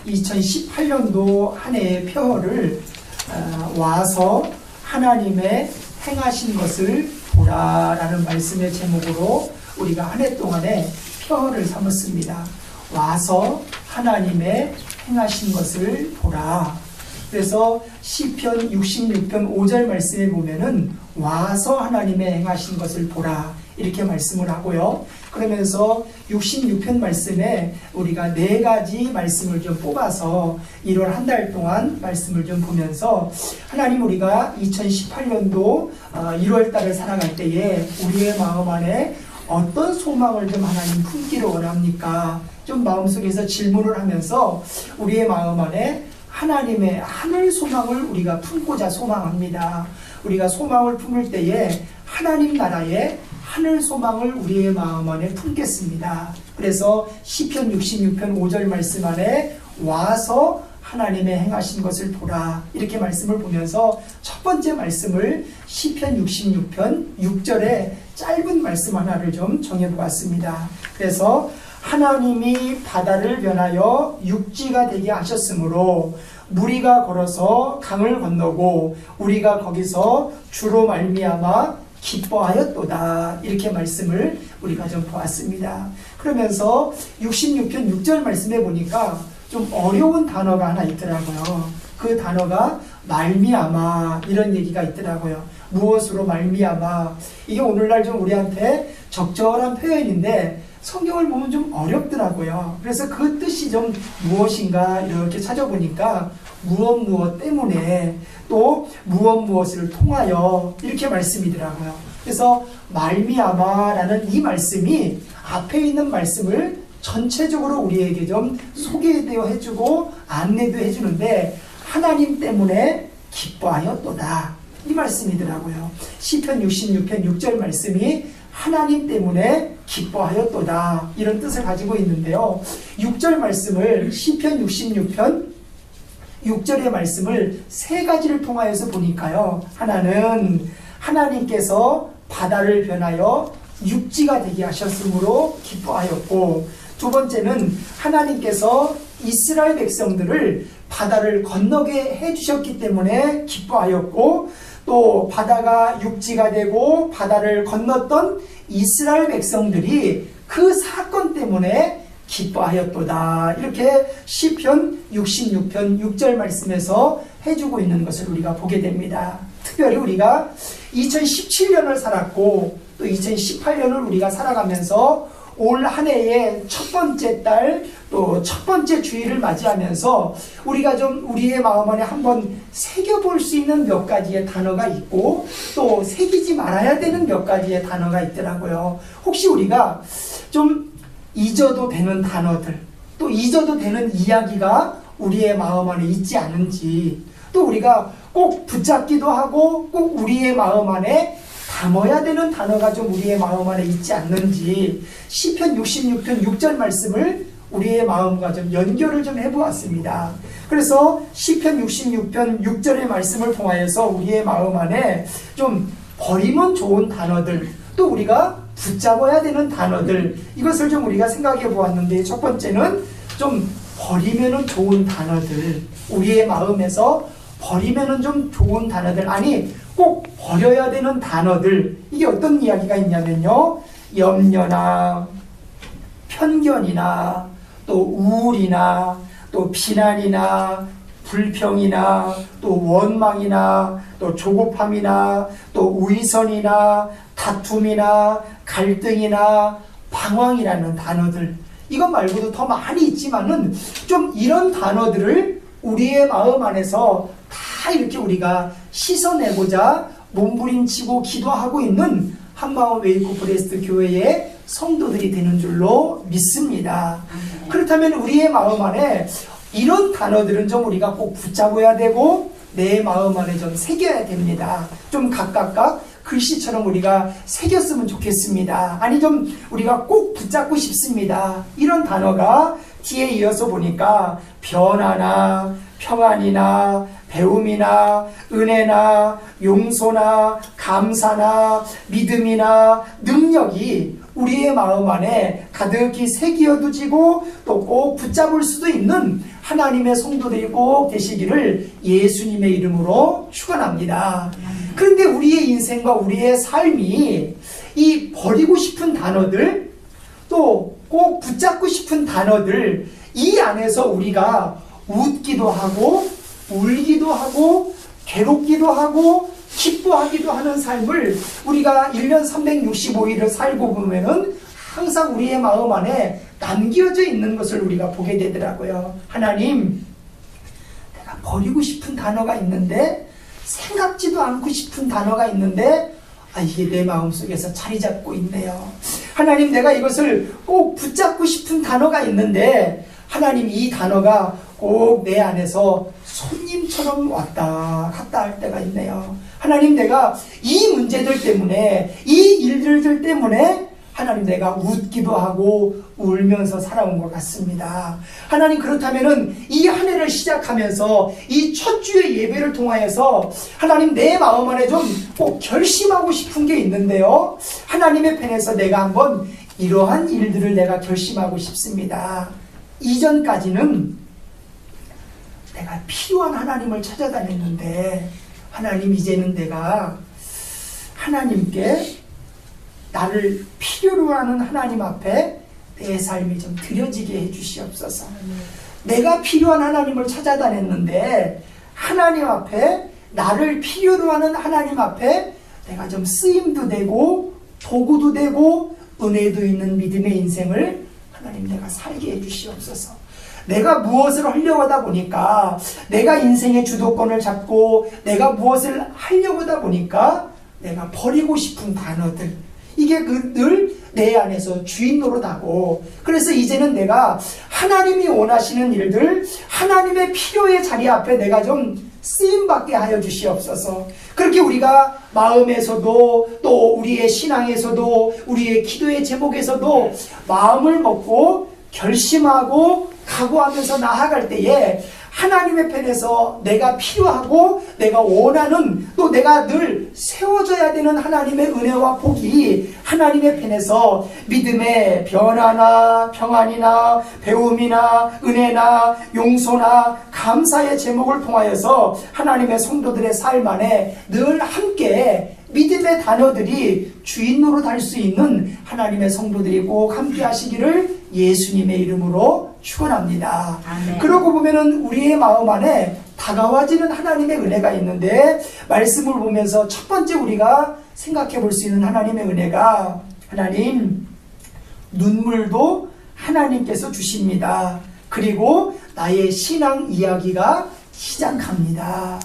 2018년도 한 해의 표어를 와서 하나님의 행하신 것을 보라라는 말씀의 제목으로 우리가 한 해 동안에 표어를 삼았습니다. 와서 하나님의 행하신 것을 보라. 그래서 시편 66편 5절 말씀에 보면은 와서 하나님의 행하신 것을 보라 이렇게 말씀을 하고요. 그러면서 66편 말씀에 우리가 4가지 말씀을 좀 뽑아서 1월 한 달 동안 말씀을 좀 보면서 하나님, 우리가 2018년도 1월 달을 살아갈 때에 우리의 마음 안에 어떤 소망을 좀 하나님 품기를 원합니까? 좀 마음속에서 질문을 하면서 우리의 마음 안에 하나님의 하늘 소망을 우리가 품고자 소망합니다. 우리가 소망을 품을 때에 하나님 나라의 하늘 소망을 우리의 마음 안에 품겠습니다. 그래서 시편 66편 5절 말씀 안에 와서 하나님의 행하신 것을 보라 이렇게 말씀을 보면서 첫 번째 말씀을 시편 66편 6절에 짧은 말씀 하나를 좀 정해보았습니다. 그래서 하나님이 바다를 변하여 육지가 되게 하셨으므로 무리가 걸어서 강을 건너고 우리가 거기서 주로 말미암아 기뻐하였도다 이렇게 말씀을 우리가 좀 보았습니다. 그러면서 66편 6절 말씀에 보니까 좀 어려운 단어가 하나 있더라고요. 그 단어가 말미암아 이런 얘기가 있더라고요. 무엇으로 말미암아, 이게 오늘날 좀 우리한테 적절한 표현인데 성경을 보면 좀 어렵더라고요. 그래서 그 뜻이 좀 무엇인가 이렇게 찾아보니까 무엇 때문에 또 무엇을 통하여 이렇게 말씀이더라고요. 그래서 말미암아라는 이 말씀이 앞에 있는 말씀을 전체적으로 우리에게 좀 소개되어 해주고 안내도 해주는데 하나님 때문에 기뻐하였도다 이 말씀이더라고요. 시편 66편 6절 말씀이 하나님 때문에 기뻐하였도다 이런 뜻을 가지고 있는데요. 6절 말씀을 시편 66편 6절의 말씀을 3가지를 통하여서 보니까요. 하나는 하나님께서 바다를 변하여 육지가 되게 하셨으므로 기뻐하였고, 두 번째는 하나님께서 이스라엘 백성들을 바다를 건너게 해주셨기 때문에 기뻐하였고, 또 바다가 육지가 되고 바다를 건넜던 이스라엘 백성들이 그 사건 때문에 기뻐하였도다 이렇게 시편 66편 6절 말씀에서 해주고 있는 것을 우리가 보게 됩니다. 특별히 우리가 2017년을 살았고 또 2018년을 우리가 살아가면서 올 한 해의 첫 번째 달 또 첫 번째 주일을 맞이하면서 우리가 좀 우리의 마음 안에 한번 새겨볼 수 있는 몇 가지의 단어가 있고 또 새기지 말아야 되는 몇 가지의 단어가 있더라고요. 혹시 우리가 좀 잊어도 되는 단어들, 또 잊어도 되는 이야기가 우리의 마음 안에 있지 않은지, 또 우리가 꼭 붙잡기도 하고 꼭 우리의 마음 안에 담아야 되는 단어가 좀 우리의 마음 안에 있지 않는지 시편 66편 6절 말씀을 우리의 마음과 좀 연결을 좀 해보았습니다. 그래서 시편 66편 6절의 말씀을 통하여서 우리의 마음 안에 좀 버리면 좋은 단어들, 또 우리가 붙잡아야 되는 단어들, 이것을 좀 우리가 생각해 보았는데, 첫 번째는 좀 버리면은 좋은 단어들, 우리의 마음에서 버리면은 좀 좋은 단어들, 아니 꼭 버려야 되는 단어들, 이게 어떤 이야기가 있냐면요, 염려나 편견이나 또 우울이나 또 비난이나 불평이나 또 원망이나 또 조급함이나 또 위선이나 다툼이나 갈등이나 방황이라는 단어들, 이것 말고도 더 많이 있지만은 좀 이런 단어들을 우리의 마음 안에서 다 이렇게 우리가 씻어내고자 몸부림치고 기도하고 있는 한마음 웨이크 포레스트 교회의 성도들이 되는 줄로 믿습니다. 그렇다면 우리의 마음 안에 이런 단어들은 좀 우리가 꼭 붙잡아야 되고 내 마음 안에 좀 새겨야 됩니다. 좀 각각 글씨처럼 우리가 새겼으면 좋겠습니다. 아니 좀 우리가 꼭 붙잡고 싶습니다. 이런 단어가 뒤에 이어서 보니까 변화나 평안이나 배움이나 은혜나 용서나 감사나 믿음이나 능력이 우리의 마음 안에 가득히 새기어두지고 또 꼭 붙잡을 수도 있는 하나님의 성도들이 꼭 되시기를 예수님의 이름으로 축원합니다. 그런데 우리의 인생과 우리의 삶이 이 버리고 싶은 단어들 또 꼭 붙잡고 싶은 단어들 이 안에서 우리가 웃기도 하고 울기도 하고 괴롭기도 하고 기뻐하기도 하는 삶을 우리가 1년 365일을 살고 보면은 항상 우리의 마음 안에 남겨져 있는 것을 우리가 보게 되더라고요. 하나님, 내가 버리고 싶은 단어가 있는데 생각지도 않고 싶은 단어가 있는데 이게 내 마음속에서 자리 잡고 있네요. 하나님, 내가 이것을 꼭 붙잡고 싶은 단어가 있는데 하나님, 이 단어가 꼭 내 안에서 손님처럼 왔다 갔다 할 때가 있네요. 하나님, 내가 이 문제들 때문에 이 일들 때문에 하나님, 내가 웃기도 하고 울면서 살아온 것 같습니다. 하나님, 그렇다면은 이 한 해를 시작하면서 이 첫 주의 예배를 통하여서 하나님, 내 마음 안에 좀 꼭 결심하고 싶은 게 있는데요. 하나님의 편에서 내가 한번 이러한 일들을 내가 결심하고 싶습니다. 이전까지는 내가 필요한 하나님을 찾아다녔는데 하나님, 이제는 내가 하나님께 나를 필요로 하는 하나님 앞에 내 삶이 좀 드려지게 해주시옵소서. 내가 필요한 하나님을 찾아다녔는데 하나님 앞에, 나를 필요로 하는 하나님 앞에 내가 좀 쓰임도 되고 도구도 되고 은혜도 있는 믿음의 인생을 하나님, 내가 살게 해주시옵소서. 내가 무엇을 하려고 하다 보니까, 내가 인생의 주도권을 잡고 내가 무엇을 하려고 하다 보니까 내가 버리고 싶은 단어들, 이게 늘 내 안에서 주인 노릇하고, 그래서 이제는 내가 하나님이 원하시는 일들, 하나님의 필요의 자리 앞에 내가 좀 쓰임받게 하여 주시옵소서. 그렇게 우리가 마음에서도 또 우리의 신앙에서도 우리의 기도의 제목에서도 마음을 먹고 결심하고 각오하면서 나아갈 때에 하나님의 편에서 내가 필요하고 내가 원하는, 또 내가 늘 세워져야 되는 하나님의 은혜와 복이 하나님의 편에서 믿음의 변화나 평안이나 배움이나 은혜나 용서나 감사의 제목을 통하여서 하나님의 성도들의 삶 안에 늘 함께 믿음의 단어들이 주인 노릇할 수 있는 하나님의 성도들이 꼭 함께 하시기를 예수님의 이름으로 축원합니다. 아멘. 그러고 보면은 우리의 마음 안에 다가와지는 하나님의 은혜가 있는데, 말씀을 보면서 첫 번째 우리가 생각해 볼 수 있는 하나님의 은혜가, 하나님, 눈물도 하나님께서 주십니다. 그리고 나의 신앙 이야기가 시작합니다.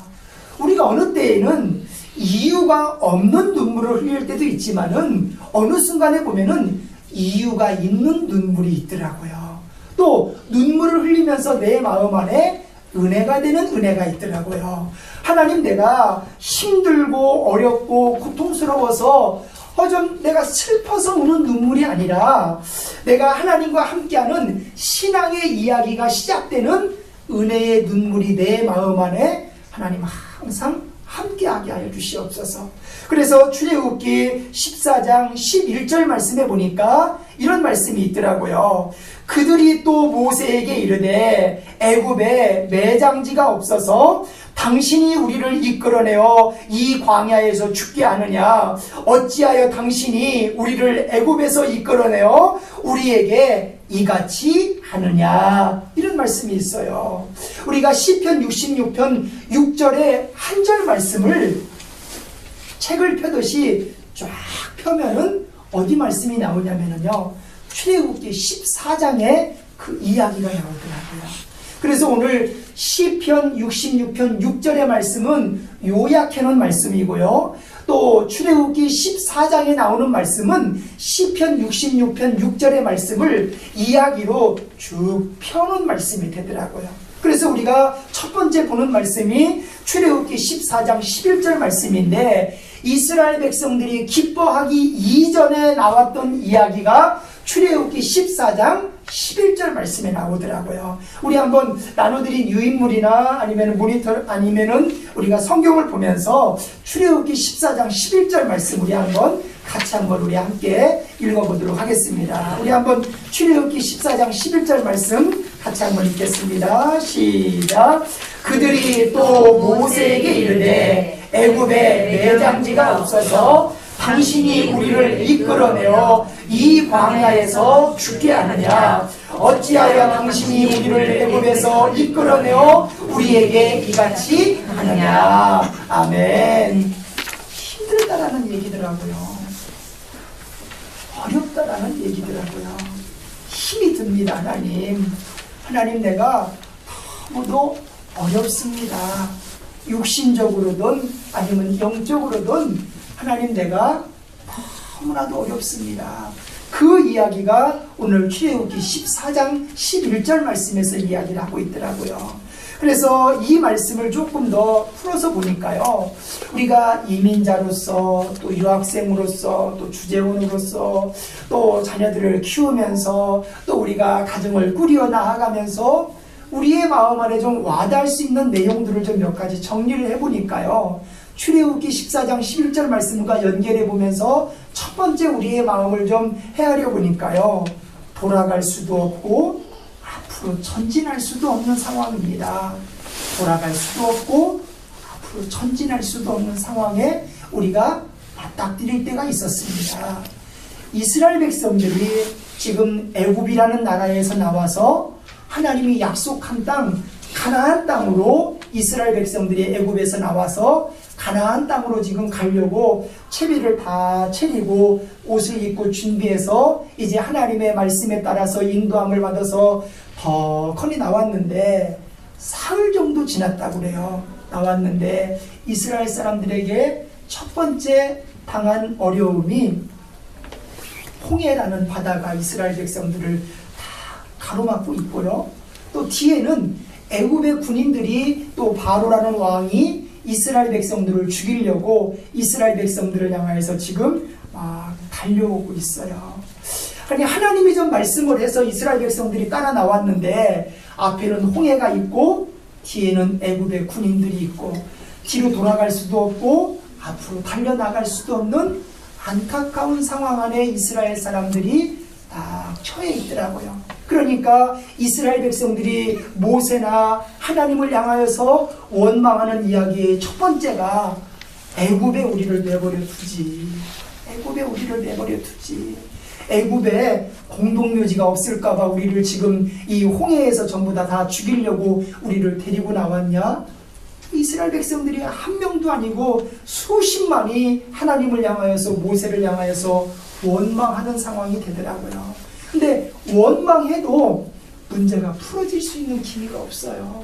우리가 어느 때에는 이유가 없는 눈물을 흘릴 때도 있지만은 어느 순간에 보면은 이유가 있는 눈물이 있더라고요. 또 눈물을 흘리면서 내 마음 안에 은혜가 되는 은혜가 있더라고요. 하나님, 내가 힘들고 어렵고 고통스러워서 좀 내가 슬퍼서 우는 눈물이 아니라 내가 하나님과 함께하는 신앙의 이야기가 시작되는 은혜의 눈물이 내 마음 안에 하나님 항상 함께하게 하여 주시옵소서. 그래서 출애굽기 14장 11절 말씀에 보니까 이런 말씀이 있더라고요. 그들이 또 모세에게 이르되 애굽에 매장지가 없어서 당신이 우리를 이끌어내어 이 광야에서 죽게 하느냐? 어찌하여 당신이 우리를 애굽에서 이끌어내어 우리에게 이같이 하느냐? 이런 말씀이 있어요. 우리가 시편 66편 6절의 한 절 말씀을 책을 펴듯이 쫙 펴면은 어디 말씀이 나오냐면요, 출애굽기 14장에 그 이야기가 나오더라고요. 그래서 오늘 시편 66편 6절의 말씀은 요약해놓은 말씀이고요, 또 출애굽기 14장에 나오는 말씀은 시편 66편 6절의 말씀을 이야기로 쭉 펴놓은 말씀이 되더라고요. 그래서 우리가 첫 번째 보는 말씀이 출애굽기 14장 11절 말씀인데, 이스라엘 백성들이 기뻐하기 이전에 나왔던 이야기가 출애굽기 14장 11절 말씀에 나오더라고요. 우리 한번 나눠드린 유인물이나 아니면 모니터 아니면은 우리가 성경을 보면서 출애굽기 14장 11절 말씀 우리 한번 같이 한번 우리 함께 읽어보도록 하겠습니다. 우리 한번 출애굽기 14장 11절 말씀 같이 한번 읽겠습니다. 시작. 그들이 또 모세에게 이르되 애굽에 매장지가 없어서 당신이 우리를 이끌어내어 이 광야에서 죽게 하느냐? 어찌하여 당신이 우리를 애굽에서 이끌어내어 우리에게 이같이 하느냐? 아멘. 힘들다라는 얘기더라고요. 어렵다라는 얘기더라고요. 힘이 듭니다. 하나님 내가 너무도 어렵습니다. 육신적으로든 아니면 영적으로든 하나님 내가 너무나도 어렵습니다. 그 이야기가 오늘 출애굽기 14장 11절 말씀에서 이야기를 하고 있더라고요. 그래서 이 말씀을 조금 더 풀어서 보니까요. 우리가 이민자로서 또 유학생으로서 또 주재원으로서 또 자녀들을 키우면서 또 우리가 가정을 꾸려 나아가면서 우리의 마음 안에 좀 와닿을 수 있는 내용들을 좀 몇 가지 정리를 해보니까요. 출애굽기 14장 11절 말씀과 연결해 보면서 첫 번째 우리의 마음을 좀 헤아려 보니까요. 돌아갈 수도 없고 앞으로 전진할 수도 없는 상황입니다. 돌아갈 수도 없고 앞으로 전진할 수도 없는 상황에 우리가 맞닥뜨릴 때가 있었습니다. 이스라엘 백성들이 지금 애굽이라는 나라에서 나와서 하나님이 약속한 땅 가나안 땅으로 이스라엘 백성들이 애굽에서 나와서 가나안 땅으로 지금 가려고 채비를 다 차리고 옷을 입고 준비해서 이제 하나님의 말씀에 따라서 인도함을 받아서 덕하니 나왔는데 사흘 정도 지났다고 그래요. 나왔는데 이스라엘 사람들에게 첫 번째 당한 어려움이 홍해라는 바다가 이스라엘 백성들을 다 가로막고 있고요. 또 뒤에는 애굽의 군인들이 또 바로라는 왕이 이스라엘 백성들을 죽이려고 이스라엘 백성들을 향해서 지금 막 달려오고 있어요. 그러니 하나님이 좀 말씀을 해서 이스라엘 백성들이 따라 나왔는데 앞에는 홍해가 있고 뒤에는 애굽의 군인들이 있고 뒤로 돌아갈 수도 없고 앞으로 달려나갈 수도 없는 안타까운 상황 안에 이스라엘 사람들이 딱 처해 있더라고요. 그러니까 이스라엘 백성들이 모세나 하나님을 향하여서 원망하는 이야기의 첫 번째가 애굽에 우리를 내버려 두지. 애굽에 우리를 내버려 두지. 애굽에 공동묘지가 없을까봐 우리를 지금 이 홍해에서 전부 다 죽이려고 우리를 데리고 나왔냐? 이스라엘 백성들이 한 명도 아니고 수십만이 하나님을 향하여서 모세를 향하여서 원망하는 상황이 되더라고요. 근데 원망해도 문제가 풀어질 수 있는 기미가 없어요.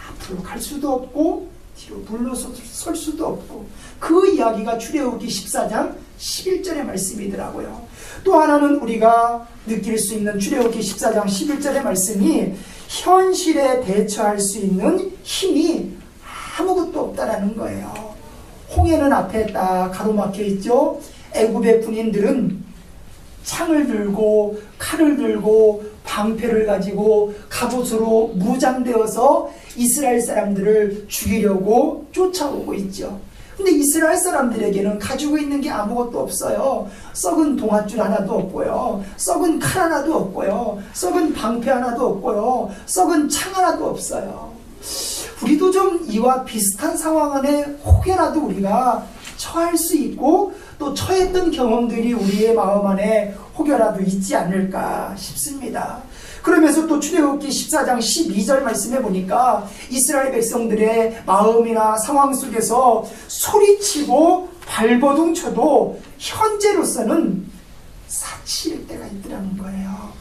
앞으로 갈 수도 없고 뒤로 물러설 수도 없고 그 이야기가 출애굽기 14장 11절의 말씀이더라고요. 또 하나는 우리가 느낄 수 있는 출애굽기 14장 11절의 말씀이 현실에 대처할 수 있는 힘이 아무것도 없다라는 거예요. 홍해는 앞에 딱 가로막혀 있죠. 애굽의 군인들은 창을 들고 칼을 들고 방패를 가지고 갑옷으로 무장되어서 이스라엘 사람들을 죽이려고 쫓아오고 있죠. 근데 이스라엘 사람들에게는 가지고 있는 게 아무것도 없어요. 썩은 동아줄 하나도 없고요. 썩은 칼 하나도 없고요. 썩은 방패 하나도 없고요. 썩은 창 하나도 없어요. 우리도 좀 이와 비슷한 상황 안에 혹여라도 우리가 처할 수 있고 또 처했던 경험들이 우리의 마음 안에 혹여라도 있지 않을까 싶습니다. 그러면서 또 출애굽기 14장 12절 말씀해 보니까 이스라엘 백성들의 마음이나 상황 속에서 소리치고 발버둥 쳐도 현재로서는 사치일 때가 있더라는 거예요.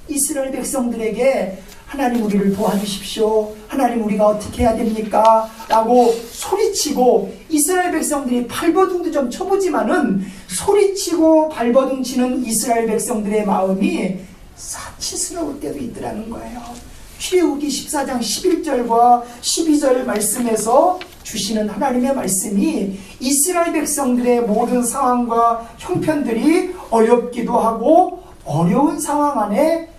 이스라엘 백성들에게 하나님 우리를 도와주십시오. 하나님 우리가 어떻게 해야 됩니까? 라고 소리치고 이스라엘 백성들이 발버둥도 좀 쳐보지만은 소리치고 발버둥 치는 이스라엘 백성들의 마음이 사치스러울 때도 있더라는 거예요. 출애굽기 14장 11절과 12절 말씀에서 주시는 하나님의 말씀이 이스라엘 백성들의 모든 상황과 형편들이 어렵기도 하고 어려운 상황 안에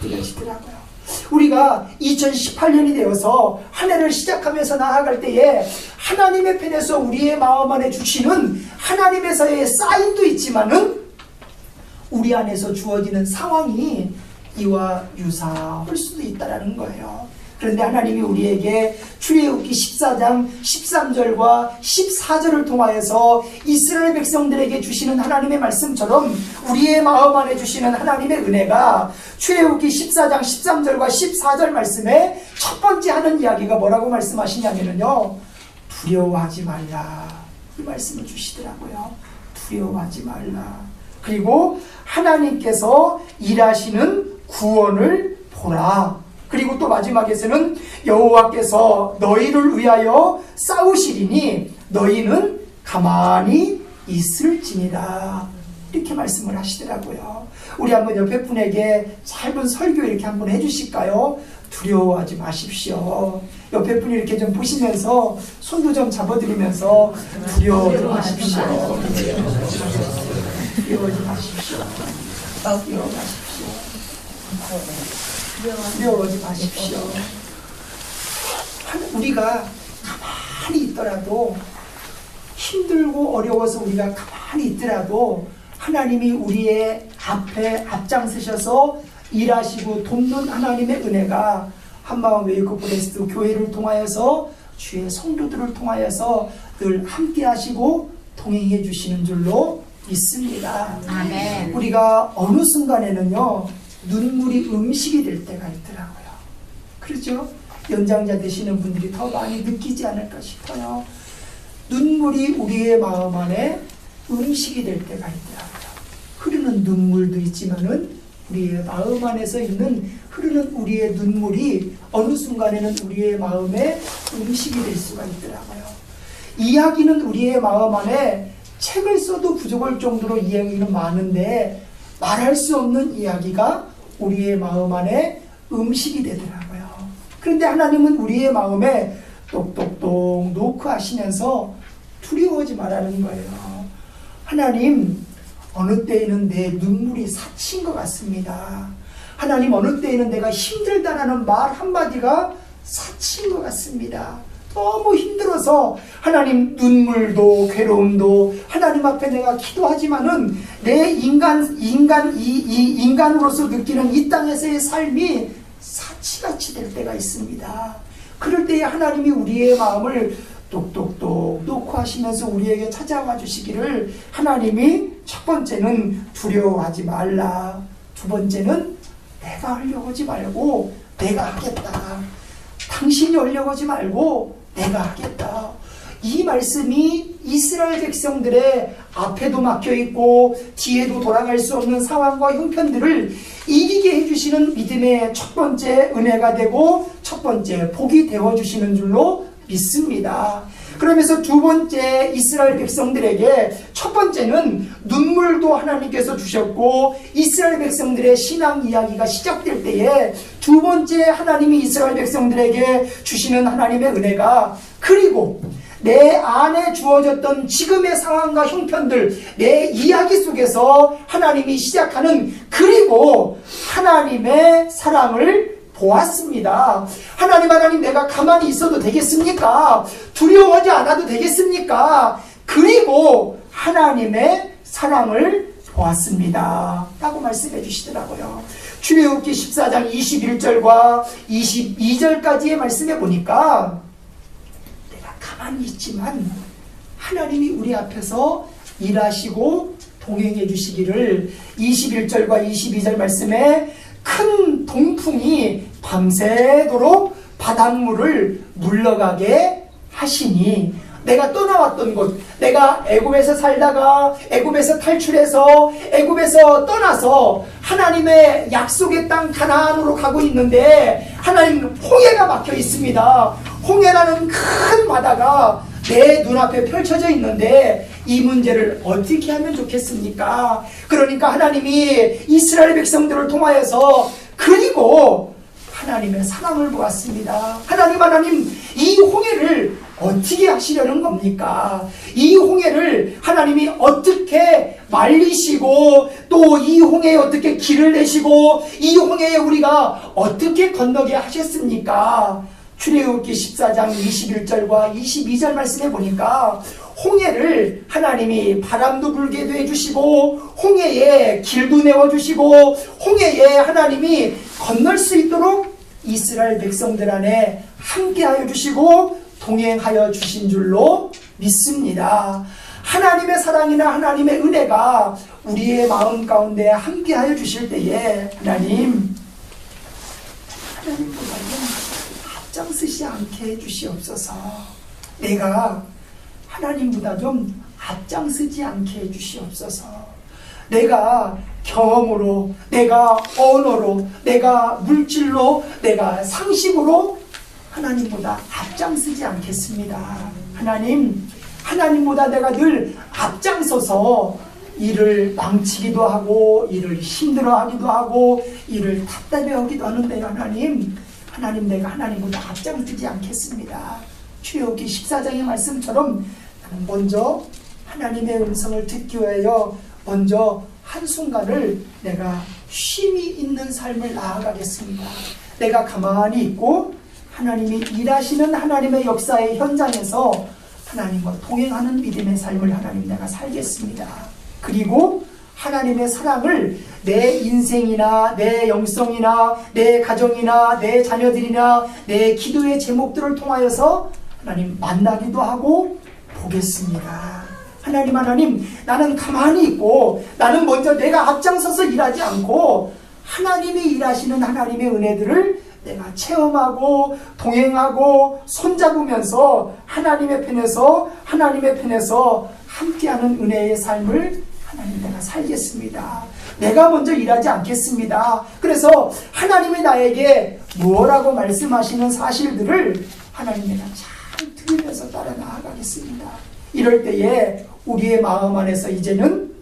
느껴지더라고요. 우리가 2018년이 되어서 한 해를 시작하면서 나아갈 때에 하나님의 편에서 우리의 마음 안에 주시는 하나님에서의 사인도 있지만은 우리 안에서 주어지는 상황이 이와 유사할 수도 있다는 거예요. 그런데 하나님이 우리에게 출애굽기 14장 13절과 14절을 통하여서 이스라엘 백성들에게 주시는 하나님의 말씀처럼 우리의 마음 안에 주시는 하나님의 은혜가 출애굽기 14장 13절과 14절 말씀에 첫 번째 하는 이야기가 뭐라고 말씀하시냐면요, 두려워하지 말라, 이 말씀을 주시더라고요. 두려워하지 말라. 그리고 하나님께서 일하시는 구원을 보라. 그리고 또 마지막에서는 여호와께서 너희를 위하여 싸우시리니 너희는 가만히 있을지니라, 이렇게 말씀을 하시더라고요. 우리 한번 옆에 분에게 짧은 설교 이렇게 한번 해주실까요? 두려워하지 마십시오. 옆에 분이 이렇게 좀 보시면서 손도 좀 잡아드리면서 두려워하지 마십시오. 두려워하지 마십시오. 두려워하지 마십시오. 두려워하지 마십시오. 우리가 가만히 있더라도, 힘들고 어려워서 우리가 가만히 있더라도 하나님이 우리의 앞에 앞장서셔서 일하시고 돕는 하나님의 은혜가 한마음 웨이크업 브레스트 교회를 통하여서 주의 성도들을 통하여서 늘 함께 하시고 동행해 주시는 줄로 믿습니다. 아멘. 우리가 어느 순간에는요, 눈물이 음식이 될 때가 있더라고요. 그렇죠? 연장자 되시는 분들이 더 많이 느끼지 않을까 싶어요. 눈물이 우리의 마음 안에 음식이 될 때가 있더라고요. 흐르는 눈물도 있지만은 우리의 마음 안에서 있는 흐르는 우리의 눈물이 어느 순간에는 우리의 마음에 음식이 될 수가 있더라고요. 이야기는 우리의 마음 안에 책을 써도 부족할 정도로 이야기는 많은데 말할 수 없는 이야기가 우리의 마음 안에 음식이 되더라고요. 그런데 하나님은 우리의 마음에 똑똑똑 놓고 하시면서 두려워하지 말라는 거예요. 하나님, 어느 때에는 내 눈물이 사친 것 같습니다. 하나님, 어느 때에는 내가 힘들다라는 말 한마디가 사친 것 같습니다. 너무 힘들어서 하나님, 눈물도 괴로움도 하나님 앞에 내가 기도하지만은 내 인간으로서 느끼는 이 땅에서의 삶이 사치같이 될 때가 있습니다. 그럴 때에 하나님이 우리의 마음을 똑똑똑 놓고 하시면서 우리에게 찾아와 주시기를, 하나님이 첫 번째는 두려워하지 말라, 두 번째는 내가 하려고 하지 말고 내가 하겠다, 당신이 하려고 하지 말고 내가 하겠다. 이 말씀이 이스라엘 백성들의 앞에도 막혀있고 뒤에도 돌아갈 수 없는 상황과 형편들을 이기게 해주시는 믿음의 첫 번째 은혜가 되고 첫 번째 복이 되어주시는 줄로 믿습니다. 그러면서 두 번째 이스라엘 백성들에게 첫 번째는 눈물도 하나님께서 주셨고, 이스라엘 백성들의 신앙 이야기가 시작될 때에 두 번째 하나님이 이스라엘 백성들에게 주시는 하나님의 은혜가, 그리고 내 안에 주어졌던 지금의 상황과 형편들, 내 이야기 속에서 하나님이 시작하는 그리고 하나님의 사랑을 보았습니다. 하나님, 내가 가만히 있어도 되겠습니까? 두려워하지 않아도 되겠습니까? 그리고 하나님의 사랑을 보았습니다 라고 말씀해 주시더라고요. 출애굽기 14장 21절과 22절까지의 말씀해 보니까 내가 가만히 있지만 하나님이 우리 앞에서 일하시고 동행해 주시기를, 21절과 22절 말씀에 큰 동풍이 밤새도록 바닷물을 물러가게 하시니, 내가 떠나왔던 곳, 내가 애굽에서 살다가 애굽에서 탈출해서 애굽에서 떠나서 하나님의 약속의 땅 가나안으로 가고 있는데 하나님, 홍해가 막혀 있습니다. 홍해라는 큰 바다가 내 눈앞에 펼쳐져 있는데 이 문제를 어떻게 하면 좋겠습니까? 그러니까 하나님이 이스라엘 백성들을 통하여서 그리고 하나님의 사랑을 보았습니다. 하나님, 이 홍해를 어떻게 하시려는 겁니까? 이 홍해를 하나님이 어떻게 말리시고 또 이 홍해에 어떻게 길을 내시고 이 홍해에 우리가 어떻게 건너게 하셨습니까? 출애굽기 14장 21절과 22절 말씀해 보니까 홍해를 하나님이 바람도 불게 해주시고 홍해에 길도 내어주시고 홍해에 하나님이 건널 수 있도록 이스라엘 백성들 안에 함께하여 주시고 동행하여 주신 줄로 믿습니다. 하나님의 사랑이나 하나님의 은혜가 우리의 마음 가운데 함께하여 주실 때에 하나님보다는 앞장서지 않게 해주시옵소서. 내가 하나님보다 좀 앞장서지 않게 해주시옵소서. 내가 경험으로, 내가 언어로, 내가 물질로, 내가 상식으로 하나님보다 앞장서지 않겠습니다. 하나님보다 내가 늘 앞장서서 일을 망치기도 하고 일을 힘들어하기도 하고 일을 답답해하기도 하는데 하나님 내가 하나님보다 앞장서지 않겠습니다. 출애굽기 14장의 말씀처럼 나는 먼저 하나님의 음성을 듣기 위하여 먼저 한순간을 내가 쉼이 있는 삶을 나아가겠습니다. 내가 가만히 있고 하나님이 일하시는 하나님의 역사의 현장에서 하나님과 동행하는 믿음의 삶을 하나님 내가 살겠습니다. 그리고 하나님의 사랑을 내 인생이나 내 영성이나 내 가정이나 내 자녀들이나 내 기도의 제목들을 통하여서 하나님 만나기도 하고 보겠습니다. 하나님 나는 가만히 있고 나는 먼저 내가 앞장서서 일하지 않고 하나님이 일하시는 하나님의 은혜들을 내가 체험하고 동행하고 손잡으면서 하나님의 편에서 함께하는 은혜의 삶을 하나님 내가 살겠습니다. 내가 먼저 일하지 않겠습니다. 그래서 하나님이 나에게 뭐라고 말씀하시는 사실들을 하나님 내가 잘 들으면서 따라 나아가겠습니다. 이럴 때에 우리의 마음 안에서 이제는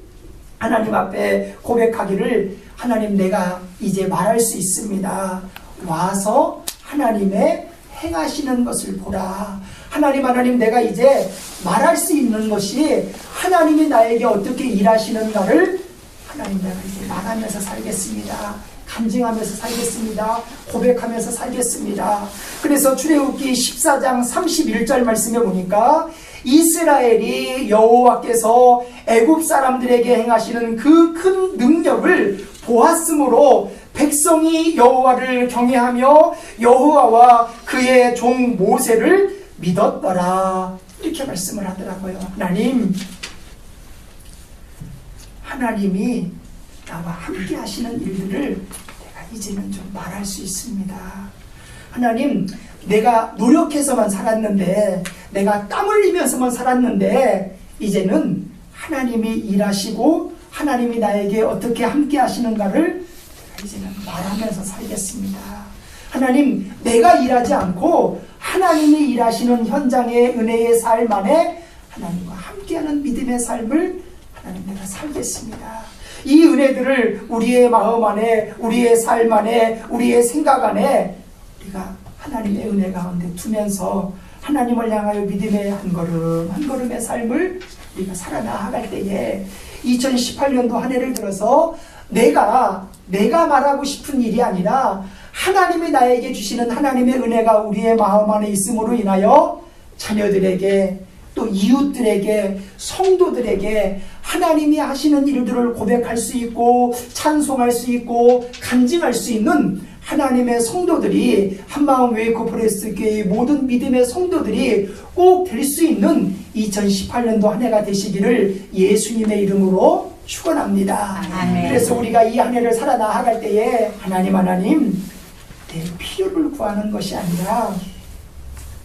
하나님 앞에 고백하기를 하나님 내가 이제 말할 수 있습니다. 와서 하나님의 행하시는 것을 보라. 하나님 내가 이제 말할 수 있는 것이 하나님이 나에게 어떻게 일하시는가를 하나님 내가 이제 말하면서 살겠습니다. 간증하면서 살겠습니다. 고백하면서 살겠습니다. 그래서 출애굽기 14장 31절 말씀에 보니까 이스라엘이 여호와께서 애굽 사람들에게 행하시는 그 큰 능력을 보았으므로 백성이 여호와를 경외하며 여호와와 그의 종 모세를 믿었더라. 이렇게 말씀을 하더라고요. 하나님이 나와 함께 하시는 일들을 내가 이제는 좀 말할 수 있습니다. 하나님, 내가 노력해서만 살았는데, 내가 땀 흘리면서만 살았는데, 이제는 하나님이 일하시고 하나님이 나에게 어떻게 함께 하시는가를 이제는 말하면서 살겠습니다. 하나님, 내가 일하지 않고 하나님이 일하시는 현장의 은혜의 삶 안에 하나님과 함께하는 믿음의 삶을 하나님 내가 살겠습니다. 이 은혜들을 우리의 마음 안에, 우리의 삶 안에, 우리의 생각 안에 우리가 하나님의 은혜 가운데 두면서 하나님을 향하여 믿음의 한 걸음 한 걸음의 삶을 우리가 살아나갈 때에 2018년도 한 해를 들어서 내가 말하고 싶은 일이 아니라 하나님이 나에게 주시는 하나님의 은혜가 우리의 마음 안에 있음으로 인하여 자녀들에게 또 이웃들에게 성도들에게 하나님이 하시는 일들을 고백할 수 있고 찬송할 수 있고 간증할 수 있는 하나님의 성도들이 한마음 웨이크포레스트 교회의 모든 믿음의 성도들이 꼭 될 수 있는 2018년도 한 해가 되시기를 예수님의 이름으로 축원합니다. 그래서 우리가 이 한 해를 살아나갈 때에 하나님 내 필요를 구하는 것이 아니라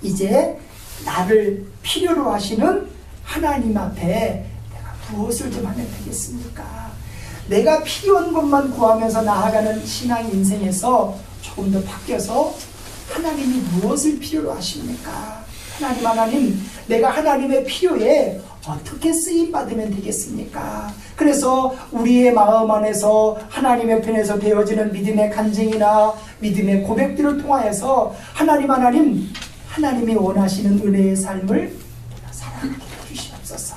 이제 나를 필요로 하시는 하나님 앞에 내가 무엇을 좀 하면 되겠습니까? 내가 필요한 것만 구하면서 나아가는 신앙 인생에서 조금 더 바뀌어서 하나님이 무엇을 필요로 하십니까? 하나님, 내가 하나님의 필요에 어떻게 쓰임받으면 되겠습니까? 그래서 우리의 마음 안에서 하나님의 편에서 되어지는 믿음의 간증이나 믿음의 고백들을 통하여서 하나님이 원하시는 은혜의 삶을 살아가게 해주시옵소서.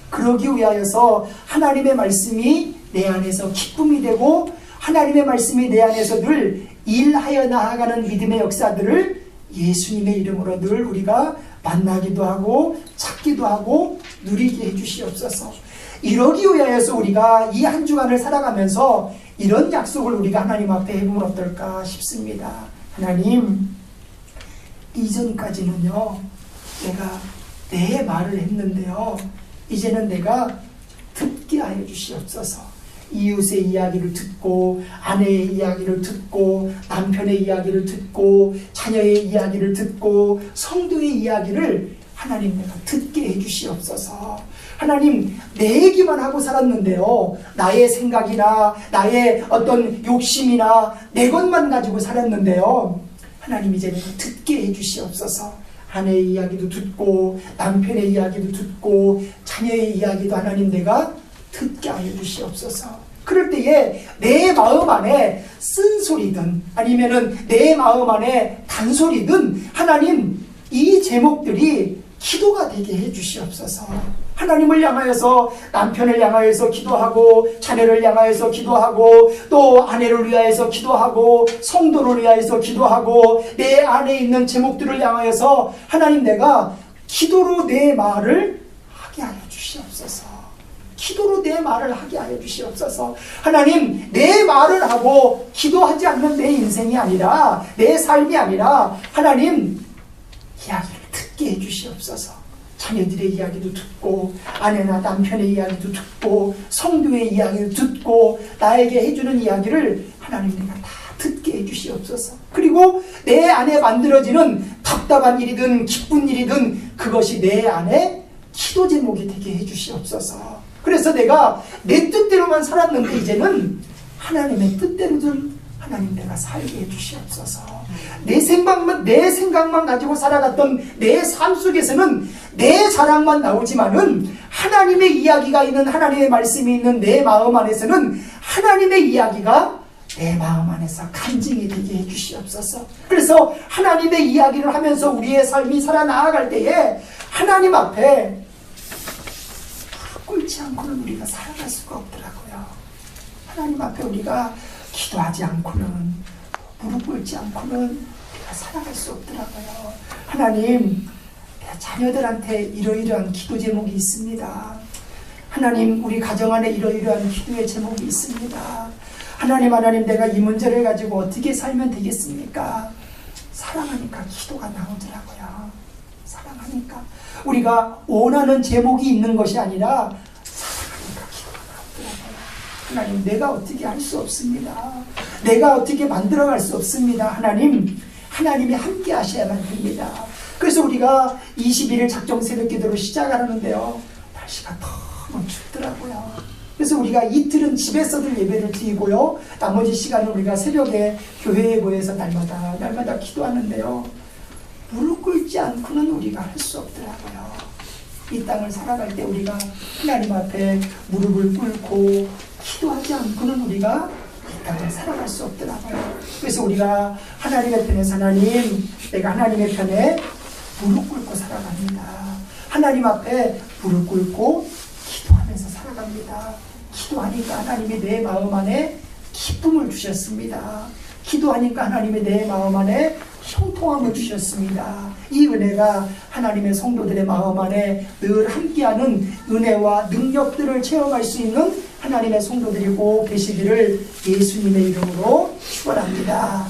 그러기 위하여서 하나님의 말씀이 내 안에서 기쁨이 되고 하나님의 말씀이 내 안에서 늘 일하여 나아가는 믿음의 역사들을 예수님의 이름으로 늘 우리가 만나기도 하고 찾기도 하고 누리게 해주시옵소서. 이러기 위하여서 우리가 이 한 주간을 살아가면서 이런 약속을 우리가 하나님 앞에 해보면 어떨까 싶습니다. 하나님, 이전까지는요 내가 내 말을 했는데요 이제는 내가 듣게 하여 주시옵소서. 이웃의 이야기를 듣고 아내의 이야기를 듣고 남편의 이야기를 듣고 자녀의 이야기를 듣고 성도의 이야기를 하나님 내가 듣게 해주시옵소서. 하나님, 내 얘기만 하고 살았는데요 나의 생각이나 나의 어떤 욕심이나 내 것만 가지고 살았는데요 하나님 이제 내가 듣게 해주시옵소서. 아내의 이야기도 듣고 남편의 이야기도 듣고 자녀의 이야기도 하나님 내가 듣게 하여 주시옵소서. 그럴 때에 내 마음 안에 쓴소리든 아니면은 내 마음 안에 단소리든 하나님 이 제목들이 기도가 되게 해 주시옵소서. 하나님을 향하여서 남편을 향하여서 기도하고 자녀를 향하여서 기도하고 또 아내를 위하여서 기도하고 성도를 위하여서 기도하고 내 안에 있는 제목들을 향하여서 하나님 내가 기도로 내 말을 하게 하여 주시옵소서. 기도로 내 말을 하게 하여 주시옵소서. 하나님, 내 말을 하고 기도하지 않는 내 인생이 아니라 내 삶이 아니라 하나님 이야기를 듣게 해 주시옵소서. 자녀들의 이야기도 듣고 아내나 남편의 이야기도 듣고 성도의 이야기도 듣고 나에게 해주는 이야기를 하나님 내가 다 듣게 해주시옵소서. 그리고 내 안에 만들어지는 답답한 일이든 기쁜 일이든 그것이 내 안에 기도 제목이 되게 해주시옵소서. 그래서 내가 내 뜻대로만 살았는데 이제는 하나님의 뜻대로 좀 하나님 내가 살게 해주시옵소서. 내 생각만 가지고 살아갔던 내 삶 속에서는 내 자랑만 나오지만은 하나님의 이야기가 있는 하나님의 말씀이 있는 내 마음 안에서는 하나님의 이야기가 내 마음 안에서 간증이 되게 해주시옵소서. 그래서 하나님의 이야기를 하면서 우리의 삶이 살아나아갈 때에 하나님 앞에 꿇지 않고는 우리가 살아갈 수가 없더라고요. 하나님 앞에 우리가 기도하지 않고는 무릎 꿇지 않고는 우리가 살아갈 수 없더라고요. 하나님, 내 자녀들한테 이러이러한 기도 제목이 있습니다. 하나님, 우리 가정 안에 이러이러한 기도의 제목이 있습니다. 하나님, 내가 이 문제를 가지고 어떻게 살면 되겠습니까? 사랑하니까 기도가 나오더라고요. 사랑하니까 우리가 원하는 제목이 있는 것이 아니라 사랑하니까 기도가 나오더라고요. 하나님, 내가 어떻게 할 수 없습니다. 내가 어떻게 만들어갈 수 없습니다. 하나님이 함께 하셔야만 됩니다. 그래서 우리가 21일 작정 새벽 기도로 시작하는데요 날씨가 너무 춥더라고요. 그래서 우리가 이틀은 집에서들 예배를 드리고요 나머지 시간은 우리가 새벽에 교회에 모여서 날마다 기도하는데요 무릎 꿇지 않고는 우리가 할 수 없더라고요. 이 땅을 살아갈 때 우리가 하나님 앞에 무릎을 꿇고 기도하지 않고는 우리가 이 땅을 살아갈 수 없더라고요. 그래서 우리가 하나님의 편에서 내가 하나님의 편에 무릎 꿇고 살아갑니다. 하나님 앞에 무릎 꿇고 기도하면서 살아갑니다. 기도하니까 하나님이 내 마음 안에 기쁨을 주셨습니다. 기도하니까 하나님이 내 마음 안에 형통함을 주셨습니다. 이 은혜가 하나님의 성도들의 마음 안에 늘 함께하는 은혜와 능력들을 체험할 수 있는 하나님의 성도들이 꼭 되시기를 예수님의 이름으로 축원합니다.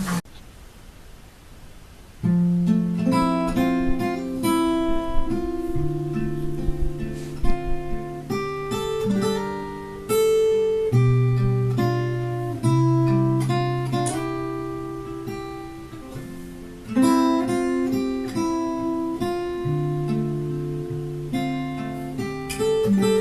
you.